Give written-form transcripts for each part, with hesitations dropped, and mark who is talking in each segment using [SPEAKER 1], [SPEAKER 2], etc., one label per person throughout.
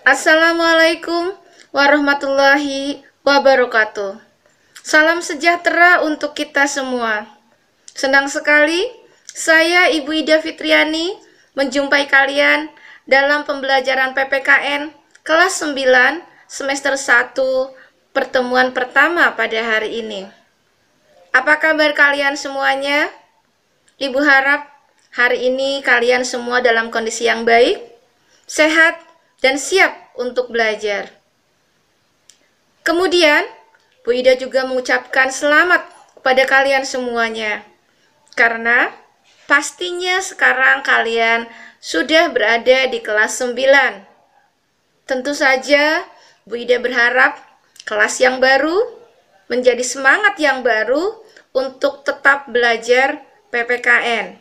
[SPEAKER 1] Assalamualaikum warahmatullahi wabarakatuh. Salam sejahtera untuk kita semua. Senang sekali saya Ibu Ida Fitriani menjumpai kalian dalam pembelajaran PPKN kelas 9 semester 1 pertemuan pertama pada hari ini. Apa kabar kalian semuanya? Ibu harap hari ini kalian semua dalam kondisi yang baik, sehat, dan siap untuk belajar. Kemudian, Bu Ida juga mengucapkan selamat kepada kalian semuanya, karena pastinya sekarang kalian sudah berada di kelas 9. Tentu saja, Bu Ida berharap kelas yang baru menjadi semangat yang baru untuk tetap belajar PPKN.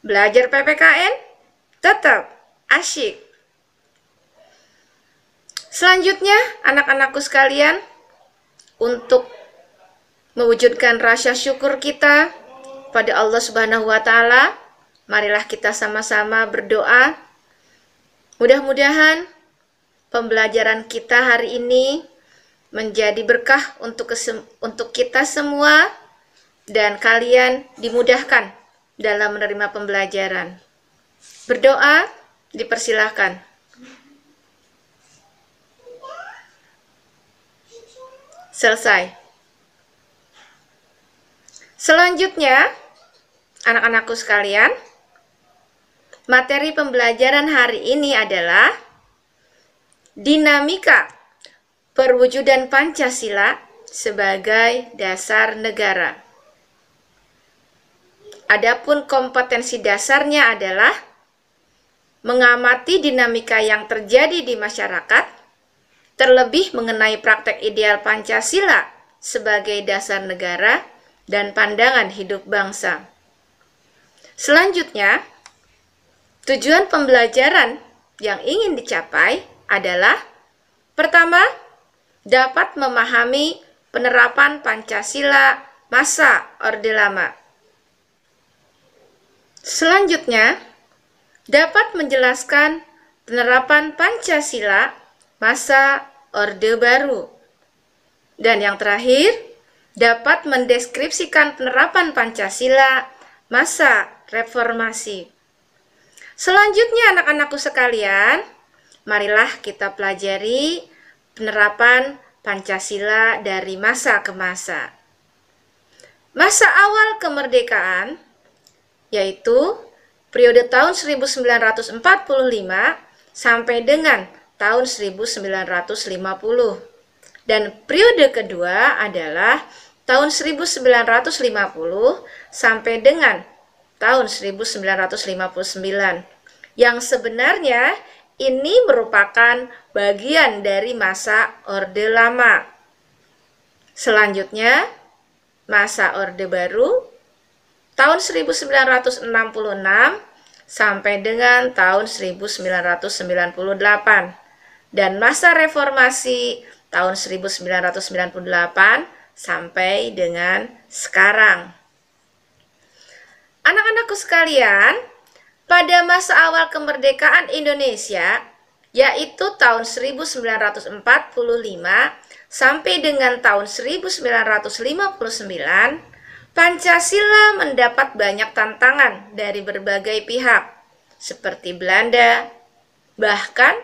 [SPEAKER 1] Belajar PPKN tetap asyik. Selanjutnya, anak-anakku sekalian, untuk mewujudkan rasa syukur kita pada Allah Subhanahu wa Ta'ala, marilah kita sama-sama berdoa. Mudah-mudahan pembelajaran kita hari ini menjadi berkah untuk kita semua dan kalian dimudahkan dalam menerima pembelajaran. Berdoa, dipersilahkan. Selesai. Selanjutnya, anak-anakku sekalian, materi pembelajaran hari ini adalah dinamika perwujudan Pancasila sebagai dasar negara. Adapun kompetensi dasarnya adalah mengamati dinamika yang terjadi di masyarakat, terlebih mengenai praktek ideal Pancasila sebagai dasar negara dan pandangan hidup bangsa. Selanjutnya, tujuan pembelajaran yang ingin dicapai adalah: pertama, dapat memahami penerapan Pancasila masa Orde Lama. Selanjutnya, dapat menjelaskan penerapan Pancasila masa Orde Baru. Dan yang terakhir, dapat mendeskripsikan penerapan Pancasila masa Reformasi. Selanjutnya, anak-anakku sekalian, marilah kita pelajari penerapan Pancasila dari masa ke masa. Masa awal kemerdekaan, yaitu periode tahun 1945 sampai dengan tahun 1950. Dan periode kedua adalah tahun 1950 sampai dengan tahun 1959. Yang sebenarnya ini merupakan bagian dari masa Orde Lama. Selanjutnya, masa Orde Baru tahun 1966 sampai dengan tahun 1998. Dan masa reformasi tahun 1998 sampai dengan sekarang. Anak-anakku sekalian, pada masa awal kemerdekaan Indonesia, yaitu tahun 1945 sampai dengan tahun 1959, Pancasila mendapat banyak tantangan dari berbagai pihak, seperti Belanda, bahkan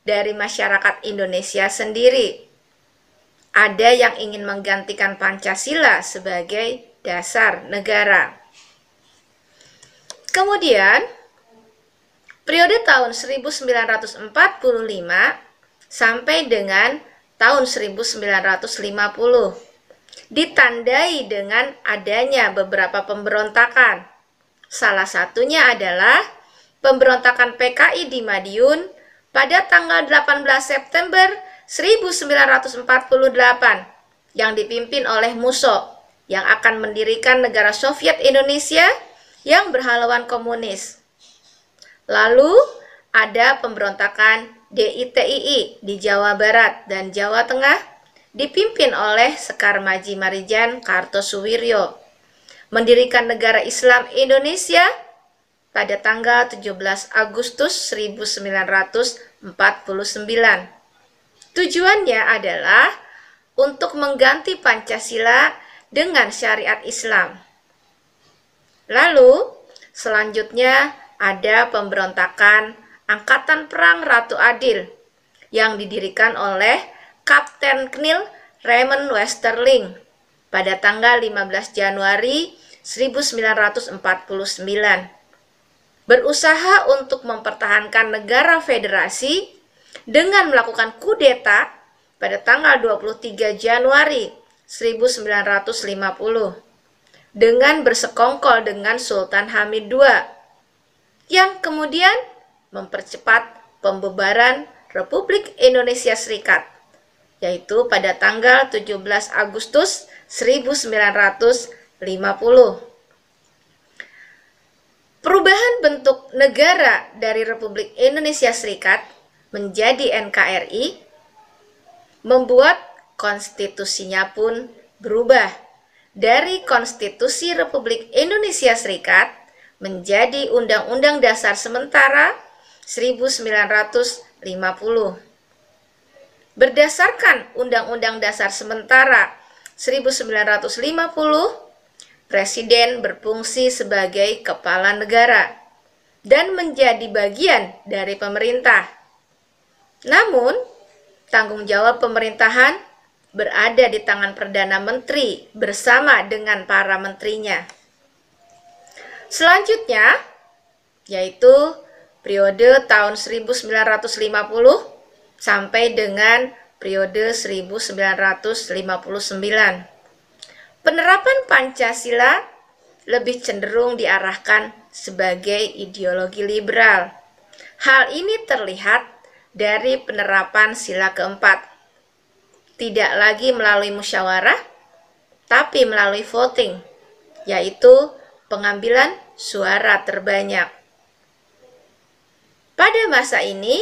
[SPEAKER 1] dari masyarakat Indonesia sendiri. Ada yang ingin menggantikan Pancasila sebagai dasar negara. Kemudian, periode tahun 1945 sampai dengan tahun 1950 ditandai dengan adanya beberapa pemberontakan. Salah satunya adalah pemberontakan PKI di Madiun pada tanggal 18 September 1948 yang dipimpin oleh Musso yang akan mendirikan negara Soviet Indonesia yang berhaluan komunis. Lalu ada pemberontakan DITII di Jawa Barat dan Jawa Tengah dipimpin oleh Sekar Maji Marijan Kartosuwiryo, mendirikan negara Islam Indonesia pada tanggal 17 Agustus 1949. Tujuannya adalah untuk mengganti Pancasila dengan syariat Islam. Lalu, selanjutnya ada pemberontakan Angkatan Perang Ratu Adil yang didirikan oleh Kapten Knil Raymond Westerling pada tanggal 15 Januari 1949. Berusaha untuk mempertahankan negara federasi dengan melakukan kudeta pada tanggal 23 Januari 1950 dengan bersekongkol dengan Sultan Hamid II yang kemudian mempercepat pembubaran Republik Indonesia Serikat, yaitu pada tanggal 17 Agustus 1950. Perubahan bentuk negara dari Republik Indonesia Serikat menjadi NKRI membuat konstitusinya pun berubah dari Konstitusi Republik Indonesia Serikat menjadi Undang-Undang Dasar Sementara 1950. Berdasarkan Undang-Undang Dasar Sementara 1950, Presiden berfungsi sebagai kepala negara dan menjadi bagian dari pemerintah. Namun, tanggung jawab pemerintahan berada di tangan Perdana Menteri bersama dengan para menterinya. Selanjutnya, yaitu periode tahun 1950 sampai dengan periode 1959. Penerapan Pancasila lebih cenderung diarahkan sebagai ideologi liberal. Hal ini terlihat dari penerapan sila keempat. Tidak lagi melalui musyawarah, tapi melalui voting, yaitu pengambilan suara terbanyak. Pada masa ini,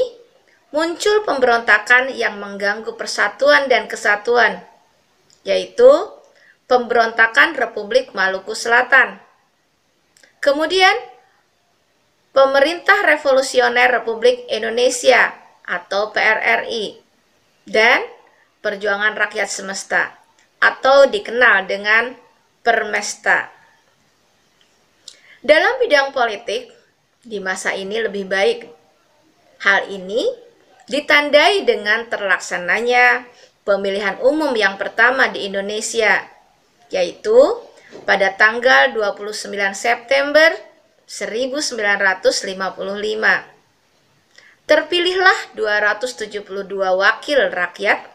[SPEAKER 1] muncul pemberontakan yang mengganggu persatuan dan kesatuan, yaitu pemberontakan Republik Maluku Selatan. Kemudian, Pemerintah Revolusioner Republik Indonesia atau PRRI dan Perjuangan Rakyat Semesta atau dikenal dengan Permesta. Dalam bidang politik, di masa ini lebih baik. Hal ini ditandai dengan terlaksananya pemilihan umum yang pertama di Indonesia, yaitu pada tanggal 29 September 1955. Terpilihlah 272 wakil rakyat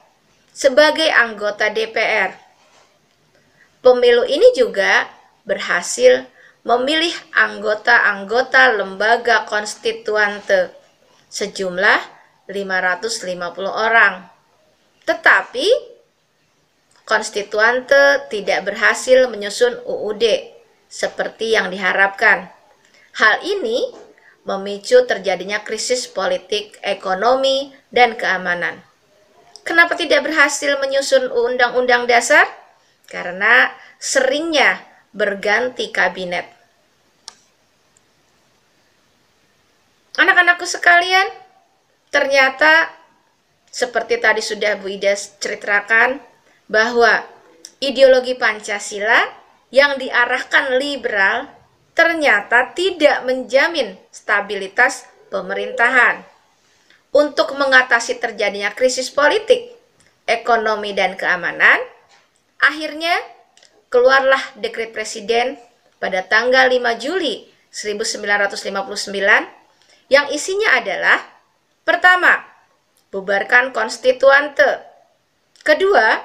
[SPEAKER 1] sebagai anggota DPR. Pemilu ini juga berhasil memilih anggota-anggota lembaga konstituante sejumlah 550 orang. Tetapi konstituante tidak berhasil menyusun UUD seperti yang diharapkan. Hal ini memicu terjadinya krisis politik, ekonomi, dan keamanan. Kenapa tidak berhasil menyusun Undang-Undang Dasar? Karena seringnya berganti kabinet. Anak-anakku sekalian, ternyata seperti tadi sudah Bu Ida ceritakan, bahwa ideologi Pancasila yang diarahkan liberal ternyata tidak menjamin stabilitas pemerintahan. Untuk mengatasi terjadinya krisis politik, ekonomi, dan keamanan, akhirnya keluarlah dekret Presiden pada tanggal 5 Juli 1959 yang isinya adalah: pertama, bubarkan konstituante; kedua,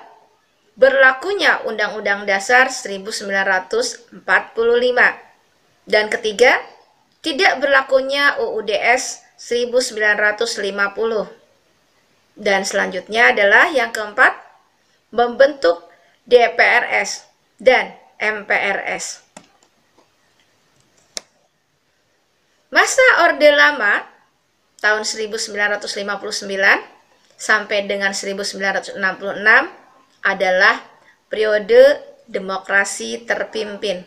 [SPEAKER 1] berlakunya Undang-Undang Dasar 1945. Dan ketiga, tidak berlakunya UUDS 1950. Dan selanjutnya adalah yang keempat, membentuk DPRS dan MPRS. Masa Orde Lama tahun 1959 sampai dengan 1966 adalah periode demokrasi terpimpin.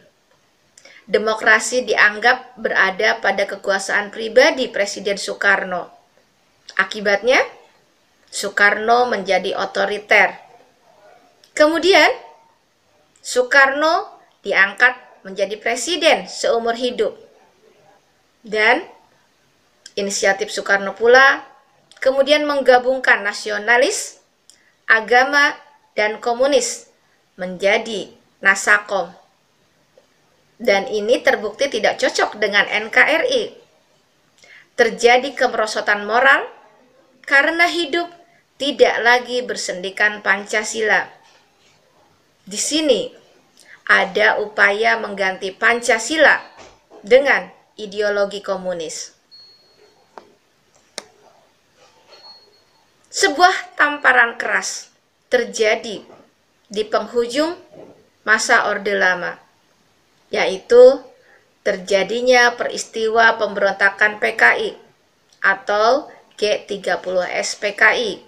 [SPEAKER 1] demokrasi dianggap berada pada kekuasaan pribadi Presiden Soekarno. Akibatnya, Soekarno menjadi otoriter. Kemudian, Soekarno diangkat menjadi presiden seumur hidup. Dan inisiatif Soekarno pula kemudian menggabungkan nasionalis, agama, dan komunis menjadi Nasakom. Dan ini terbukti tidak cocok dengan NKRI. Terjadi kemerosotan moral karena hidup tidak lagi bersendikan Pancasila. Di sini ada upaya mengganti Pancasila dengan ideologi komunis. Sebuah tamparan keras terjadi di penghujung masa Orde Lama, yaitu terjadinya peristiwa pemberontakan PKI atau G30S PKI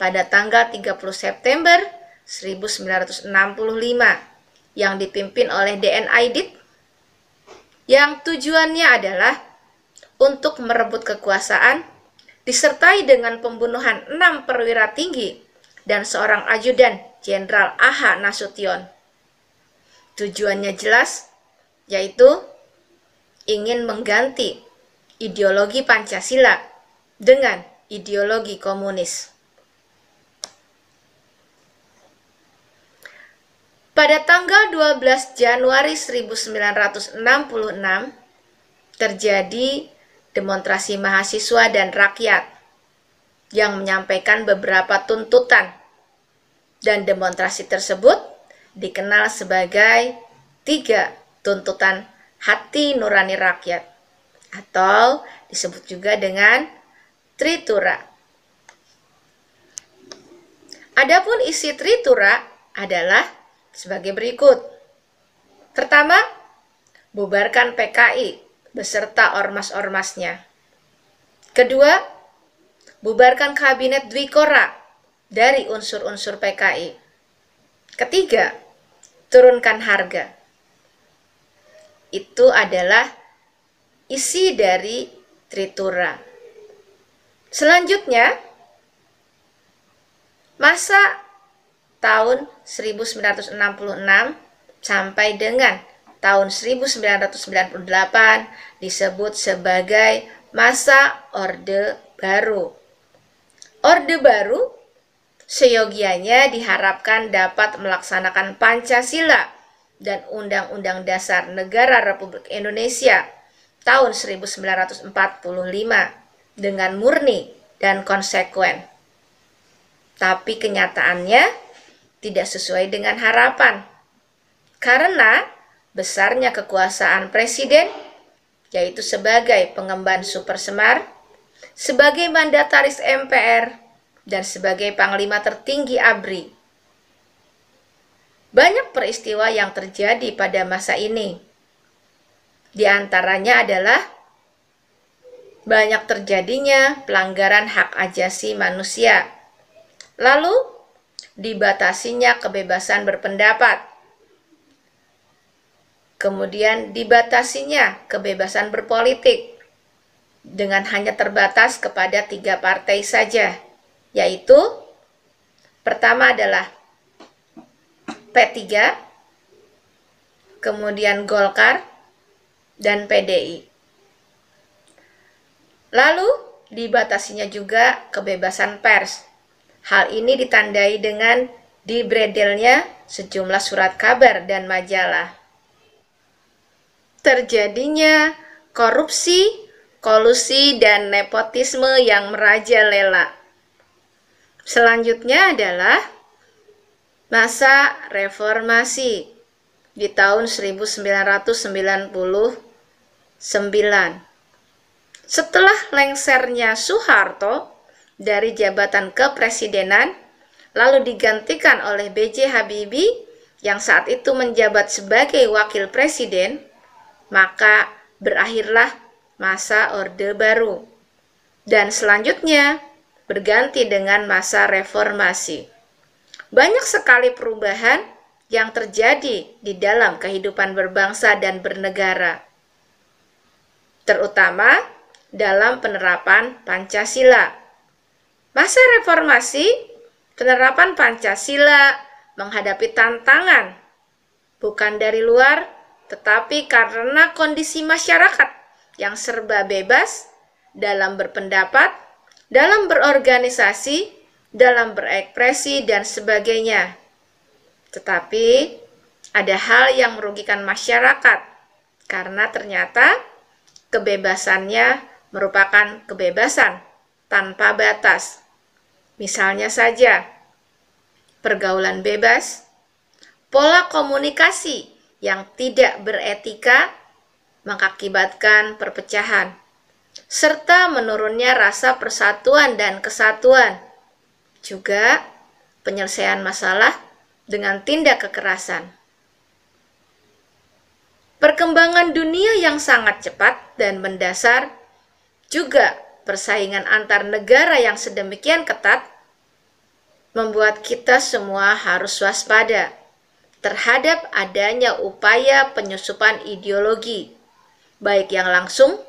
[SPEAKER 1] pada tanggal 30 September 1965 yang dipimpin oleh DN Aidit, yang tujuannya adalah untuk merebut kekuasaan disertai dengan pembunuhan 6 perwira tinggi dan seorang ajudan Jenderal A.H. Nasution. Tujuannya jelas, yaitu ingin mengganti ideologi Pancasila dengan ideologi komunis. Pada tanggal 12 Januari 1966 terjadi demonstrasi mahasiswa dan rakyat yang menyampaikan beberapa tuntutan, dan demonstrasi tersebut dikenal sebagai 3 tuntutan hati nurani rakyat atau disebut juga dengan Tritura. Adapun isi Tritura adalah sebagai berikut. Pertama, bubarkan PKI beserta ormas-ormasnya. Kedua, bubarkan kabinet Dwikora dari unsur-unsur PKI. Ketiga, turunkan harga. Itu adalah isi dari Tritura. Selanjutnya, masa tahun 1966 sampai dengan tahun 1998 disebut sebagai masa Orde Baru. Orde Baru seyogianya diharapkan dapat melaksanakan Pancasila dan Undang-Undang Dasar Negara Republik Indonesia tahun 1945 dengan murni dan konsekuen. Tapi kenyataannya tidak sesuai dengan harapan, karena besarnya kekuasaan presiden, yaitu sebagai pengemban supersemar, sebagai mandataris MPR, dan sebagai panglima tertinggi ABRI. Banyak peristiwa yang terjadi pada masa ini. Di antaranya adalah banyak terjadinya pelanggaran hak asasi manusia, lalu dibatasinya kebebasan berpendapat, kemudian dibatasinya kebebasan berpolitik dengan hanya terbatas kepada 3 partai saja, yaitu pertama adalah P3, kemudian Golkar, dan PDI. Lalu dibatasinya juga kebebasan pers. Hal ini ditandai dengan dibredelnya sejumlah surat kabar dan majalah. Terjadinya korupsi, kolusi, dan nepotisme yang merajalela. Selanjutnya adalah masa reformasi di tahun 1999. Setelah lengsernya Soeharto dari jabatan kepresidenan, lalu digantikan oleh B.J. Habibie yang saat itu menjabat sebagai wakil presiden, maka berakhirlah masa Orde Baru. Dan selanjutnya berganti dengan masa reformasi. Banyak sekali perubahan yang terjadi di dalam kehidupan berbangsa dan bernegara, terutama dalam penerapan Pancasila. Masa reformasi, penerapan Pancasila menghadapi tantangan bukan dari luar, tetapi karena kondisi masyarakat yang serba bebas dalam berpendapat, dalam berorganisasi, dalam berekspresi, dan sebagainya. Tetapi ada hal yang merugikan masyarakat karena ternyata kebebasannya merupakan kebebasan tanpa batas. Misalnya saja, pergaulan bebas, pola komunikasi yang tidak beretika mengakibatkan perpecahan, serta menurunnya rasa persatuan dan kesatuan. Juga penyelesaian masalah dengan tindak kekerasan. Perkembangan dunia yang sangat cepat dan mendasar, juga persaingan antar negara yang sedemikian ketat, membuat kita semua harus waspada terhadap adanya upaya penyusupan ideologi, baik yang langsung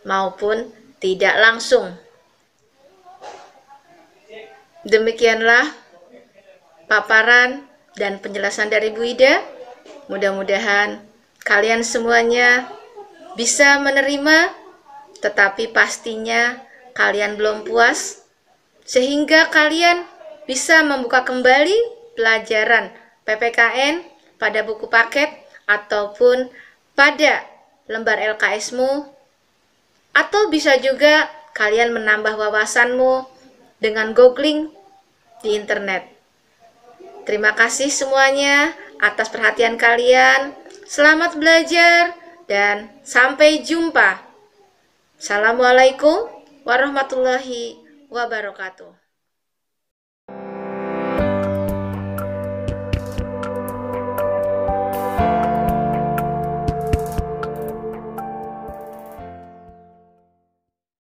[SPEAKER 1] maupun tidak langsung. Demikianlah paparan dan penjelasan dari Bu Ida. Mudah-mudahan kalian semuanya bisa menerima, tetapi pastinya kalian belum puas, sehingga kalian bisa membuka kembali pelajaran PPKN pada buku paket ataupun pada lembar LKS-mu, atau bisa juga kalian menambah wawasanmu dengan googling di internet. Terima kasih semuanya atas perhatian kalian. Selamat belajar dan sampai jumpa. Assalamualaikum warahmatullahi wabarakatuh.